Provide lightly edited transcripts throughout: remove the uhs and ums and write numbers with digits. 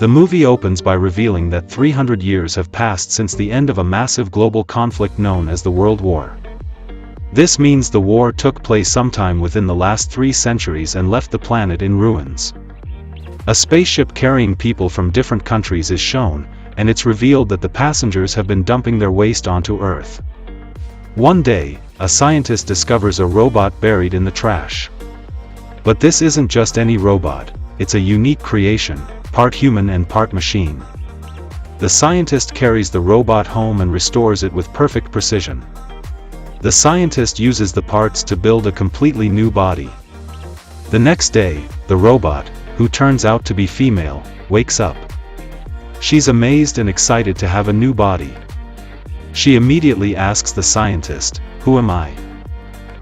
The movie opens by revealing that 300 years have passed since the end of a massive global conflict known as the World War. This means the war took place sometime within the last 3 centuries and left the planet in ruins. A spaceship carrying people from different countries is shown, and it's revealed that the passengers have been dumping their waste onto Earth. One day, a scientist discovers a robot buried in the trash. But this isn't just any robot, it's a unique creation, part human and part machine. The scientist carries the robot home and restores it with perfect precision. The scientist uses the parts to build a completely new body. The next day, the robot, who turns out to be female, wakes up. She's amazed and excited to have a new body. She immediately asks the scientist, "Who am I?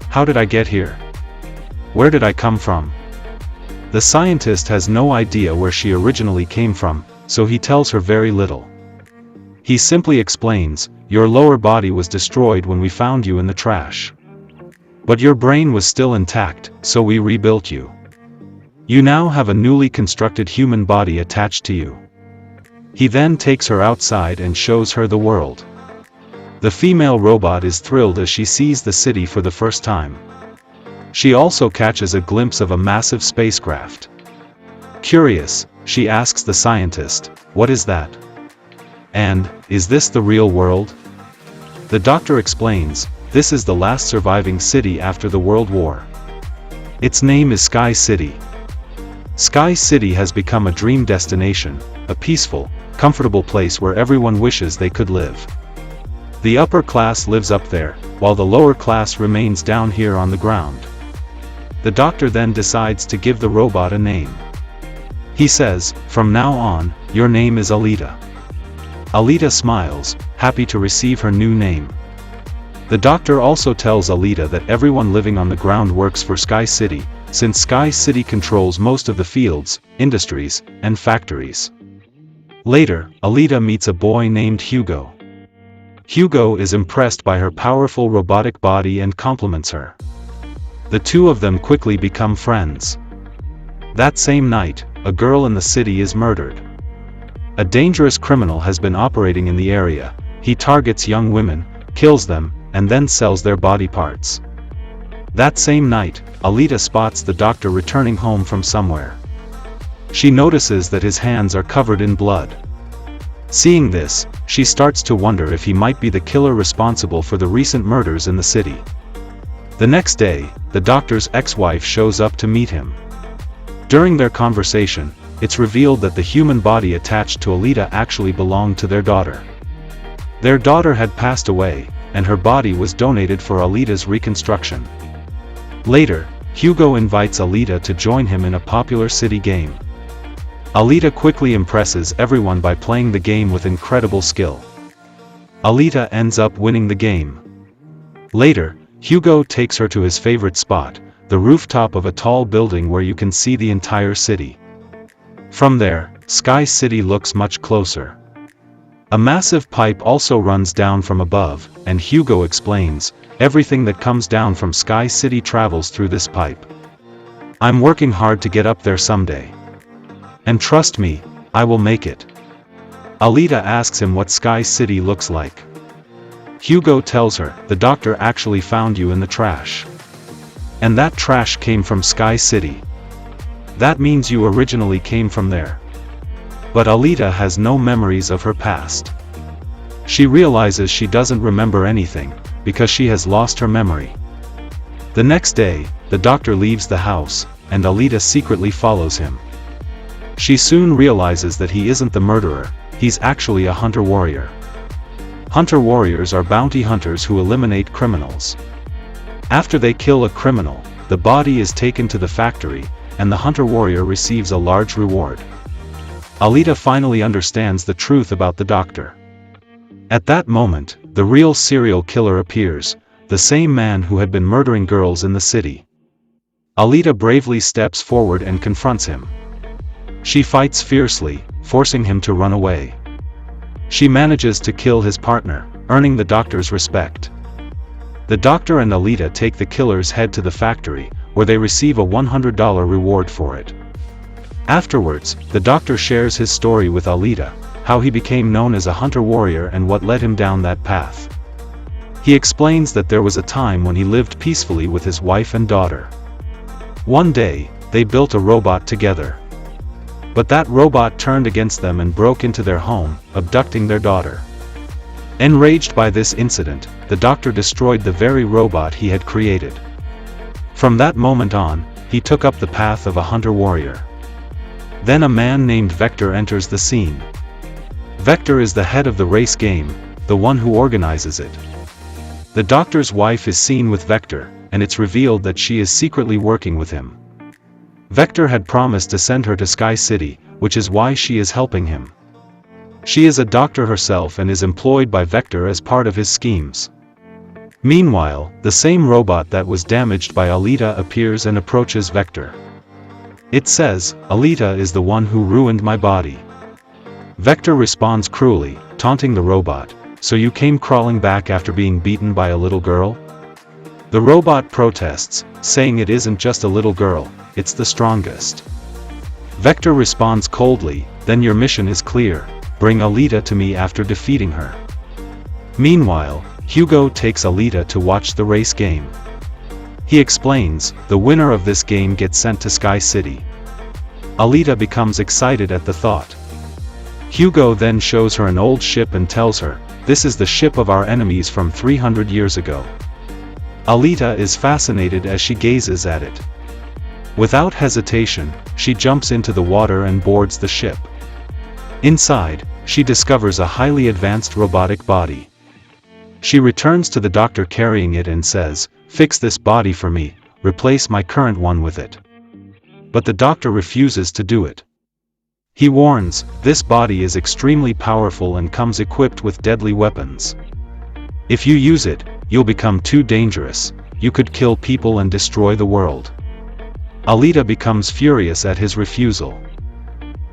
How did I get here? Where did I come from?" The scientist has no idea where she originally came from, so he tells her very little. He simply explains, "Your lower body was destroyed when we found you in the trash. But your brain was still intact, so we rebuilt you. You now have a newly constructed human body attached to you." He then takes her outside and shows her the world. The female robot is thrilled as she sees the city for the first time. She also catches a glimpse of a massive spacecraft. Curious, she asks the scientist, "What is that? And, is this the real world?" The doctor explains, "This is the last surviving city after the World War. Its name is Sky City. Sky City has become a dream destination, a peaceful, comfortable place where everyone wishes they could live. The upper class lives up there, while the lower class remains down here on the ground." The doctor then decides to give the robot a name. He says, "From now on, your name is Alita." Alita smiles, happy to receive her new name. The doctor also tells Alita that everyone living on the ground works for Sky City, since Sky City controls most of the fields, industries, and factories. Later, Alita meets a boy named Hugo. Hugo is impressed by her powerful robotic body and compliments her. The two of them quickly become friends. That same night, a girl in the city is murdered. A dangerous criminal has been operating in the area. He targets young women, kills them, and then sells their body parts. That same night, Alita spots the doctor returning home from somewhere. She notices that his hands are covered in blood. Seeing this, she starts to wonder if he might be the killer responsible for the recent murders in the city. The next day, the doctor's ex-wife shows up to meet him. During their conversation, it's revealed that the human body attached to Alita actually belonged to their daughter. Their daughter had passed away, and her body was donated for Alita's reconstruction. Later, Hugo invites Alita to join him in a popular city game. Alita quickly impresses everyone by playing the game with incredible skill. Alita ends up winning the game. Later, Hugo takes her to his favorite spot, the rooftop of a tall building where you can see the entire city. From there, Sky City looks much closer. A massive pipe also runs down from above, and Hugo explains, "Everything that comes down from Sky City travels through this pipe. I'm working hard to get up there someday. And trust me, I will make it." Alita asks him what Sky City looks like. Hugo tells her, "The doctor actually found you in the trash. And that trash came from Sky City. That means you originally came from there." But Alita has no memories of her past. She realizes she doesn't remember anything, because she has lost her memory. The next day, the doctor leaves the house, and Alita secretly follows him. She soon realizes that he isn't the murderer, he's actually a hunter-warrior. Hunter-warriors are bounty hunters who eliminate criminals. After they kill a criminal, the body is taken to the factory, and the hunter-warrior receives a large reward. Alita finally understands the truth about the doctor. At that moment, the real serial killer appears, the same man who had been murdering girls in the city. Alita bravely steps forward and confronts him. She fights fiercely, forcing him to run away. She manages to kill his partner, earning the doctor's respect. The doctor and Alita take the killer's head to the factory, where they receive a $100 reward for it. Afterwards, the doctor shares his story with Alita, how he became known as a hunter-warrior and what led him down that path. He explains that there was a time when he lived peacefully with his wife and daughter. One day, they built a robot together. But that robot turned against them and broke into their home, abducting their daughter. Enraged by this incident, the doctor destroyed the very robot he had created. From that moment on, he took up the path of a hunter-warrior. Then a man named Vector enters the scene. Vector is the head of the race game, the one who organizes it. The doctor's wife is seen with Vector, and it's revealed that she is secretly working with him. Vector had promised to send her to Sky City, which is why she is helping him. She is a doctor herself and is employed by Vector as part of his schemes. Meanwhile, the same robot that was damaged by Alita appears and approaches Vector. It says, "Alita is the one who ruined my body." Vector responds cruelly, taunting the robot, "So you came crawling back after being beaten by a little girl?" The robot protests, saying it isn't just a little girl, it's the strongest. Vector responds coldly, "Then your mission is clear, bring Alita to me after defeating her." Meanwhile, Hugo takes Alita to watch the race game. He explains, the winner of this game gets sent to Sky City. Alita becomes excited at the thought. Hugo then shows her an old ship and tells her, "This is the ship of our enemies from 300 years ago." Alita is fascinated as she gazes at it. Without hesitation, she jumps into the water and boards the ship. Inside, she discovers a highly advanced robotic body. She returns to the doctor carrying it and says, "Fix this body for me, replace my current one with it." But the doctor refuses to do it. He warns, this body is extremely powerful and comes equipped with deadly weapons. If you use it, you'll become too dangerous, you could kill people and destroy the world. Alita becomes furious at his refusal.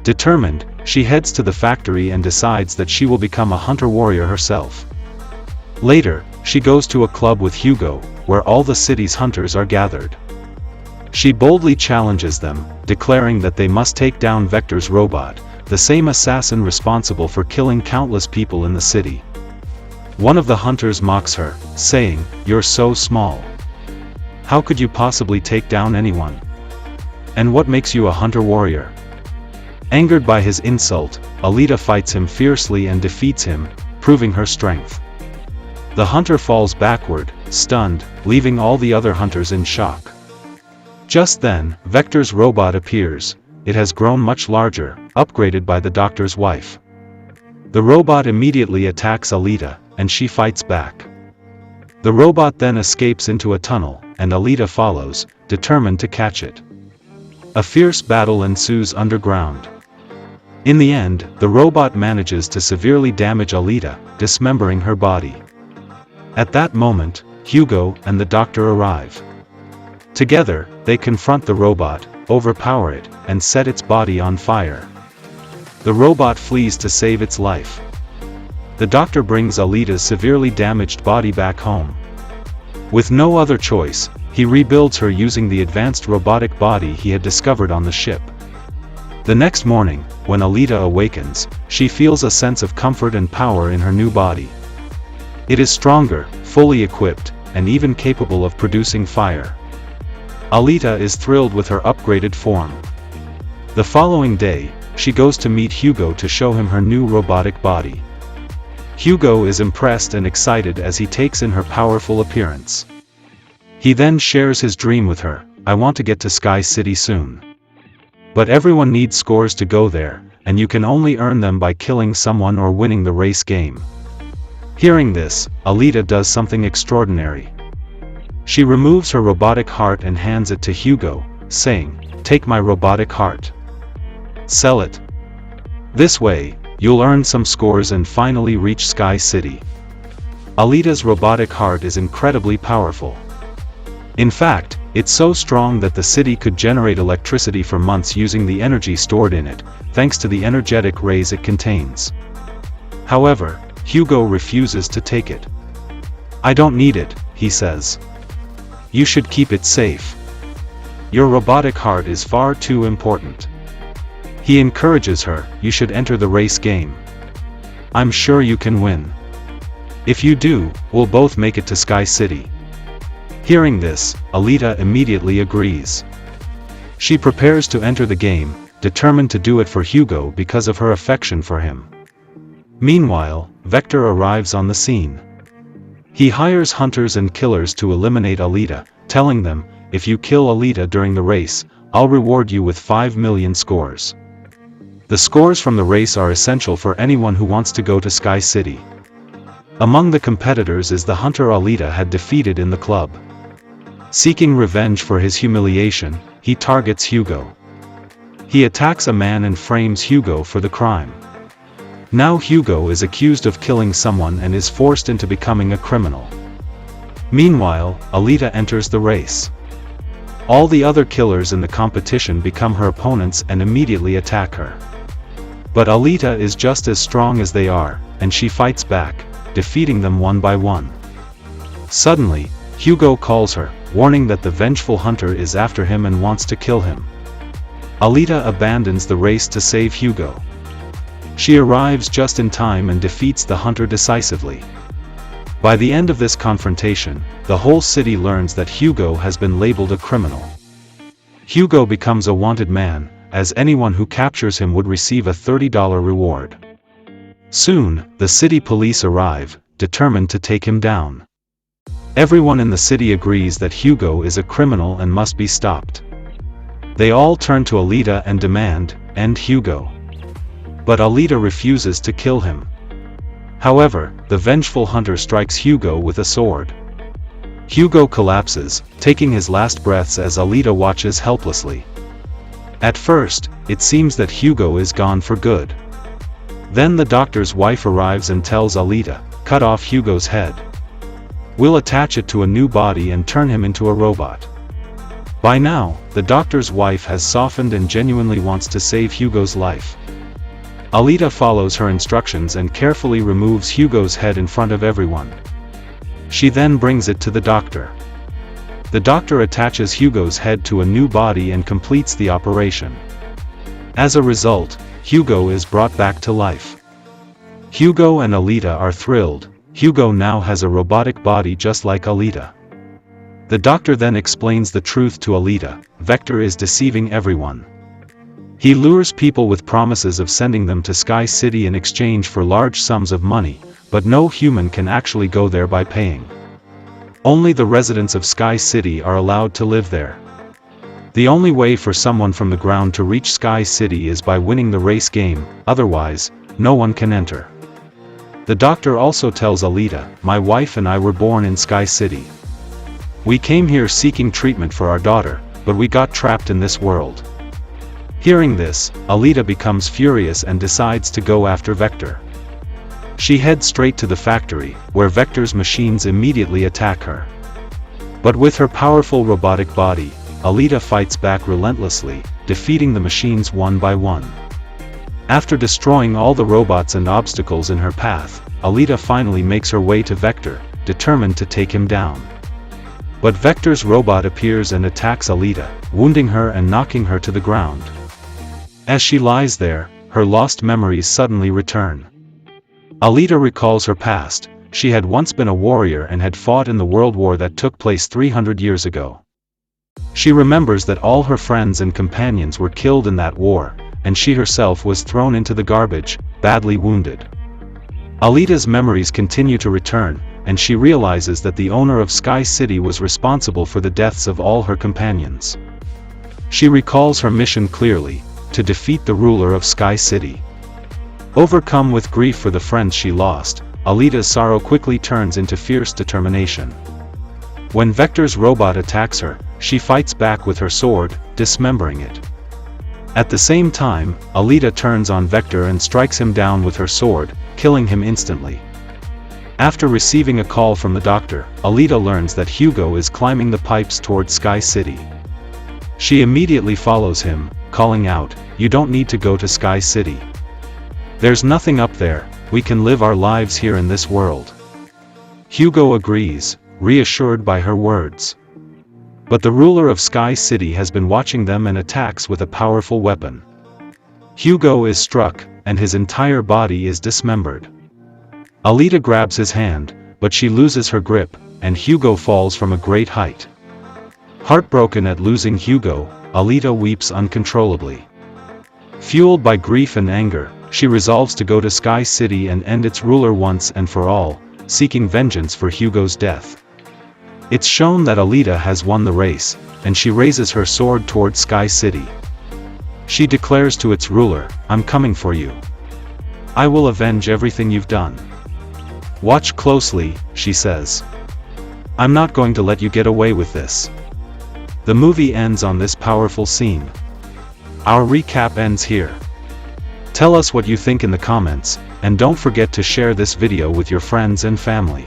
Determined, she heads to the factory and decides that she will become a hunter-warrior herself. Later, she goes to a club with Hugo, where all the city's hunters are gathered. She boldly challenges them, declaring that they must take down Vector's robot, the same assassin responsible for killing countless people in the city. One of the hunters mocks her, saying, "You're so small. How could you possibly take down anyone? And what makes you a hunter-warrior?" Angered by his insult, Alita fights him fiercely and defeats him, proving her strength. The hunter falls backward, stunned, leaving all the other hunters in shock. Just then, Vector's robot appears. It has grown much larger, upgraded by the doctor's wife. The robot immediately attacks Alita, and she fights back. The robot then escapes into a tunnel, and Alita follows, determined to catch it. A fierce battle ensues underground. In the end, the robot manages to severely damage Alita, dismembering her body. At that moment, Hugo and the doctor arrive. Together, they confront the robot, overpower it, and set its body on fire. The robot flees to save its life. The doctor brings Alita's severely damaged body back home. With no other choice, he rebuilds her using the advanced robotic body he had discovered on the ship. The next morning, when Alita awakens, she feels a sense of comfort and power in her new body. It is stronger, fully equipped, and even capable of producing fire. Alita is thrilled with her upgraded form. The following day, she goes to meet Hugo to show him her new robotic body. Hugo is impressed and excited as he takes in her powerful appearance. He then shares his dream with her, "I want to get to Sky City soon. But everyone needs scores to go there, and you can only earn them by killing someone or winning the race game." Hearing this, Alita does something extraordinary. She removes her robotic heart and hands it to Hugo, saying, "Take my robotic heart. Sell it. This way, you'll earn some scores and finally reach Sky City." Alita's robotic heart is incredibly powerful. In fact, it's so strong that the city could generate electricity for months using the energy stored in it, thanks to the energetic rays it contains. However, Hugo refuses to take it. "I don't need it," he says. "You should keep it safe. Your robotic heart is far too important." He encourages her, "You should enter the race game. I'm sure you can win. If you do, we'll both make it to Sky City." Hearing this, Alita immediately agrees. She prepares to enter the game, determined to do it for Hugo because of her affection for him. Meanwhile, Vector arrives on the scene. He hires hunters and killers to eliminate Alita, telling them, "If you kill Alita during the race, I'll reward you with 5 million scores." The scores from the race are essential for anyone who wants to go to Sky City. Among the competitors is the hunter Alita had defeated in the club. Seeking revenge for his humiliation, he targets Hugo. He attacks a man and frames Hugo for the crime. Now Hugo is accused of killing someone and is forced into becoming a criminal. Meanwhile, Alita enters the race. All the other killers in the competition become her opponents and immediately attack her. But Alita is just as strong as they are, and she fights back, defeating them one by one. Suddenly, Hugo calls her, warning that the vengeful hunter is after him and wants to kill him. Alita abandons the race to save Hugo. She arrives just in time and defeats the hunter decisively. By the end of this confrontation, the whole city learns that Hugo has been labeled a criminal. Hugo becomes a wanted man, as anyone who captures him would receive a $30 reward. Soon, the city police arrive, determined to take him down. Everyone in the city agrees that Hugo is a criminal and must be stopped. They all turn to Alita and demand, "End Hugo." But Alita refuses to kill him. However, the vengeful hunter strikes Hugo with a sword. Hugo collapses, taking his last breaths as Alita watches helplessly. At first, it seems that Hugo is gone for good. Then the doctor's wife arrives and tells Alita, "Cut off Hugo's head. We'll attach it to a new body and turn him into a robot." By now, the doctor's wife has softened and genuinely wants to save Hugo's life. Alita follows her instructions and carefully removes Hugo's head in front of everyone. She then brings it to the doctor. The doctor attaches Hugo's head to a new body and completes the operation. As a result, Hugo is brought back to life. Hugo and Alita are thrilled. Hugo now has a robotic body just like Alita. The doctor then explains the truth to Alita: Vector is deceiving everyone. He lures people with promises of sending them to Sky City in exchange for large sums of money, but no human can actually go there by paying. Only the residents of Sky City are allowed to live there. The only way for someone from the ground to reach Sky City is by winning the race game, otherwise, no one can enter. The doctor also tells Alita, "My wife and I were born in Sky City. We came here seeking treatment for our daughter, but we got trapped in this world." Hearing this, Alita becomes furious and decides to go after Vector. She heads straight to the factory, where Vector's machines immediately attack her. But with her powerful robotic body, Alita fights back relentlessly, defeating the machines one by one. After destroying all the robots and obstacles in her path, Alita finally makes her way to Vector, determined to take him down. But Vector's robot appears and attacks Alita, wounding her and knocking her to the ground. As she lies there, her lost memories suddenly return. Alita recalls her past. She had once been a warrior and had fought in the World War that took place 300 years ago. She remembers that all her friends and companions were killed in that war, and she herself was thrown into the garbage, badly wounded. Alita's memories continue to return, and she realizes that the owner of Sky City was responsible for the deaths of all her companions. She recalls her mission clearly: to defeat the ruler of Sky City. Overcome with grief for the friends she lost, Alita's sorrow quickly turns into fierce determination. When Vector's robot attacks her, she fights back with her sword, dismembering it. At the same time, Alita turns on Vector and strikes him down with her sword, killing him instantly. After receiving a call from the doctor, Alita learns that Hugo is climbing the pipes toward Sky City. She immediately follows him, calling out, "You don't need to go to Sky City. There's nothing up there, we can live our lives here in this world." Hugo agrees, reassured by her words. But the ruler of Sky City has been watching them and attacks with a powerful weapon. Hugo is struck, and his entire body is dismembered. Alita grabs his hand, but she loses her grip, and Hugo falls from a great height. Heartbroken at losing Hugo, Alita weeps uncontrollably. Fueled by grief and anger, she resolves to go to Sky City and end its ruler once and for all, seeking vengeance for Hugo's death. It's shown that Alita has won the race, and she raises her sword toward Sky City. She declares to its ruler, "I'm coming for you. I will avenge everything you've done. Watch closely," she says. "I'm not going to let you get away with this." The movie ends on this powerful scene. Our recap ends here. Tell us what you think in the comments, and don't forget to share this video with your friends and family.